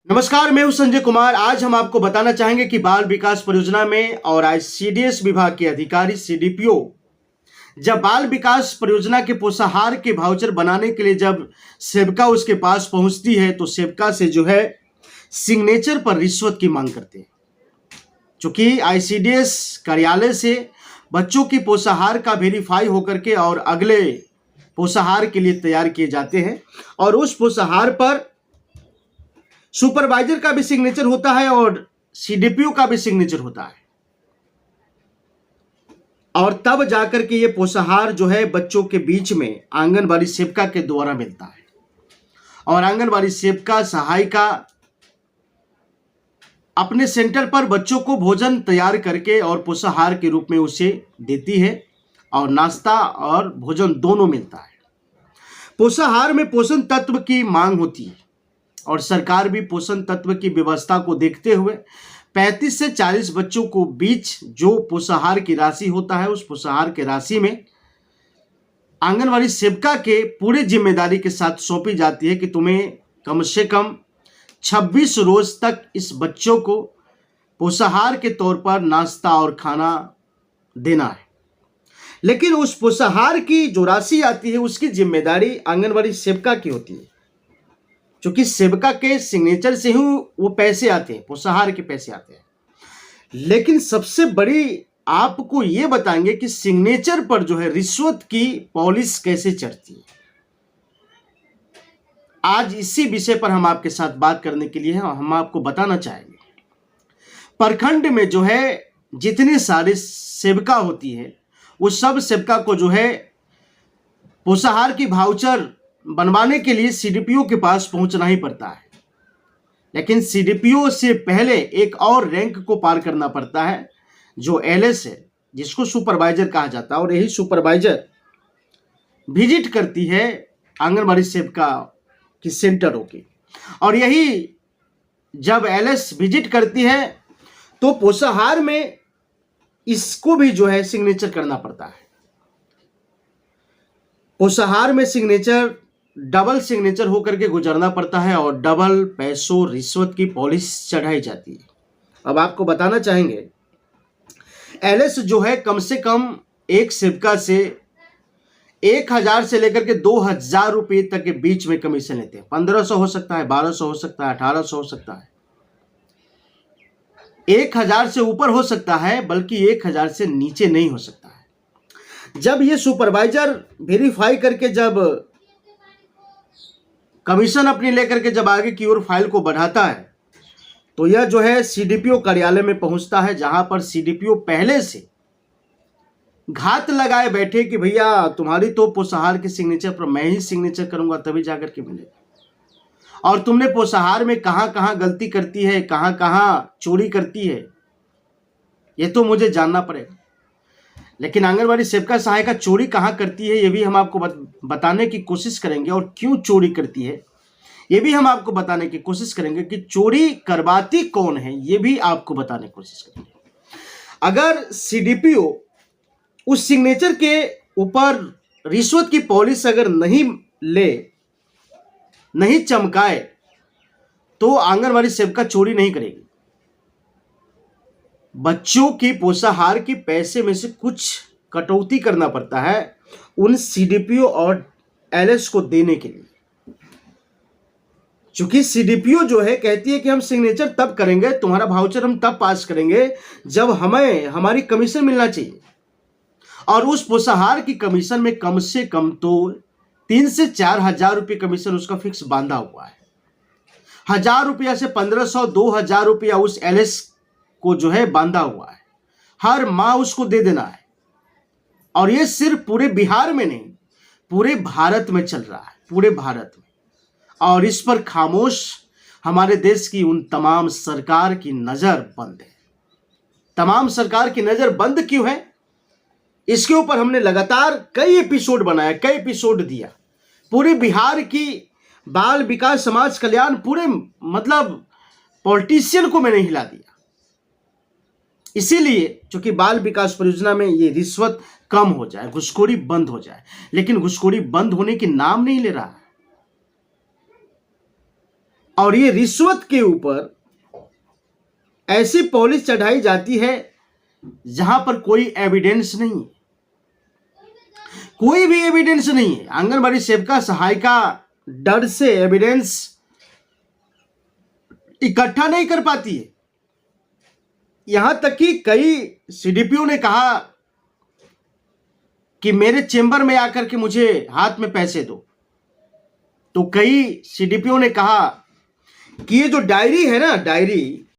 नमस्कार, मैं हूं संजय कुमार। आज हम आपको बताना चाहेंगे कि बाल विकास परियोजना में और आईसीडीएस विभाग के अधिकारी सीडीपीओ जब बाल विकास परियोजना के पोषाहार के वाउचर बनाने के लिए जब सेविका उसके पास पहुंचती है तो सेविका से जो है सिग्नेचर पर रिश्वत की मांग करते हैं। चूंकि आईसीडीएस कार्यालय से बच्चों की पोषाहार का वेरीफाई होकर के और अगले पोषाहार के लिए तैयार किए जाते हैं और उस पोषाहार पर सुपरवाइजर का भी सिग्नेचर होता है और सीडीपीओ का भी सिग्नेचर होता है और तब जाकर के ये पोषाहार जो है बच्चों के बीच में आंगनबाड़ी सेविका के द्वारा मिलता है और आंगनबाड़ी सेविका सहायिका अपने सेंटर पर बच्चों को भोजन तैयार करके और पोषाहार के रूप में उसे देती है और नाश्ता और भोजन दोनों मिलता है। पोषाहार में पोषण तत्व की मांग होती है और सरकार भी पोषण तत्व की व्यवस्था को देखते हुए 35 से 40 बच्चों को बीच जो पोषाहार की राशि होता है उस पोषाहार की राशि में आंगनवाड़ी सेविका के पूरे जिम्मेदारी के साथ सौंपी जाती है कि तुम्हें कम से कम 26 रोज तक इस बच्चों को पोषाहार के तौर पर नाश्ता और खाना देना है। लेकिन उस पोषाहार की जो राशि आती है उसकी जिम्मेदारी आंगनवाड़ी सेविका की होती है, क्योंकि सेविका के सिग्नेचर से ही वो पैसे आते हैं, पोषाहार के पैसे आते हैं। लेकिन सबसे बड़ी आपको ये बताएंगे कि सिग्नेचर पर जो है रिश्वत की पॉलिश कैसे चढ़ती है। आज इसी विषय पर हम आपके साथ बात करने के लिए हम आपको बताना चाहेंगे। प्रखंड में जो है जितनी सारी सेविका होती है उस सब सेविका को जो है पोषाहार की वाउचर बनवाने के लिए सीडीपीओ के पास पहुंचना ही पड़ता है। लेकिन सीडीपीओ से पहले एक और रैंक को पार करना पड़ता है जो एलएस है, जिसको सुपरवाइजर कहा जाता है। और यही सुपरवाइजर विजिट करती है आंगनबाड़ी सेविका की सेंटरों की। और यही जब एलएस विजिट करती है तो पोषाहार में इसको भी जो है सिग्नेचर करना पड़ता है। पोषाहार में सिग्नेचर डबल सिग्नेचर होकर के गुजरना पड़ता है और डबल पैसों रिश्वत की पॉलिश चढ़ाई जाती है। अब आपको बताना चाहेंगे एलएस जो है कम से कम एक सेविका से 1000 से लेकर के 2000 रुपये तक के बीच में कमीशन लेते हैं। 1500 हो सकता है, 1200 हो सकता है, 1800 हो सकता है, 1000 से ऊपर हो सकता है, बल्कि 1000 से नीचे नहीं हो सकता है। जब ये सुपरवाइजर वेरीफाई करके जब कमीशन अपनी लेकर के जब आगे की ओर फाइल को बढ़ाता है तो यह जो है सीडीपीओ कार्यालय में पहुंचता है, जहां पर सीडीपीओ पहले से घात लगाए बैठे कि भैया तुम्हारी तो पोषाहार के सिग्नेचर पर मैं ही सिग्नेचर करूंगा तभी जाकर के मिलेगा, और तुमने पोषाहार में कहां कहां गलती करती है, कहां कहां चोरी करती है, ये तो मुझे जानना पड़ेगा। लेकिन आंगनबाड़ी सेविका सहायिका चोरी कहां करती है ये भी हम आपको बताने की कोशिश करेंगे, और क्यों चोरी करती है ये भी हम आपको बताने की कोशिश करेंगे कि चोरी करवाती कौन है ये भी आपको बताने की कोशिश करेंगे। अगर सीडीपीओ उस सिग्नेचर के ऊपर रिश्वत की पॉलिश अगर नहीं ले, नहीं चमकाए, तो आंगनबाड़ी सेविका चोरी नहीं करेगी। बच्चों की पोषाहार के पैसे में से कुछ कटौती करना पड़ता है उन सीडीपीओ और एलएस को देने के लिए, क्योंकि सीडीपीओ जो है कहती है कि हम सिग्नेचर तब करेंगे, तुम्हारा वाउचर हम तब पास करेंगे जब हमें हमारी कमीशन मिलना चाहिए। और उस पोषाहार की कमीशन में कम से कम तो 3 से 4000 रुपये कमीशन उसका फिक्स बांधा हुआ है। 1000 रुपया से 1500 2000 रुपया उस एलएस को जो है बांधा हुआ है, हर माह उसको दे देना है। और ये सिर्फ पूरे बिहार में नहीं, पूरे भारत में चल रहा है, पूरे भारत में। और इस पर खामोश हमारे देश की उन तमाम सरकार की नजर बंद है। तमाम सरकार की नजर बंद क्यों है, इसके ऊपर हमने लगातार कई एपिसोड बनाया, कई एपिसोड दिया। पूरे बिहार की बाल विकास समाज कल्याण पूरे मतलब पॉलिटिशियन को मैंने हिला दिया। इसीलिए क्योंकि बाल विकास परियोजना में ये रिश्वत कम हो जाए, घुसखोरी बंद हो जाए। लेकिन घुसखोरी बंद होने की नाम नहीं ले रहा है। और ये रिश्वत के ऊपर ऐसी पॉलिश चढ़ाई जाती है जहां पर कोई एविडेंस नहीं है, कोई भी एविडेंस नहीं है। आंगनबाड़ी सेविका सहायिका डर से एविडेंस इकट्ठा नहीं कर पाती है। यहां तक कि कई सीडीपीओ ने कहा कि मेरे चेंबर में आकर के मुझे हाथ में पैसे दो। तो कई सीडीपीओ ने कहा कि ये जो डायरी है ना, डायरी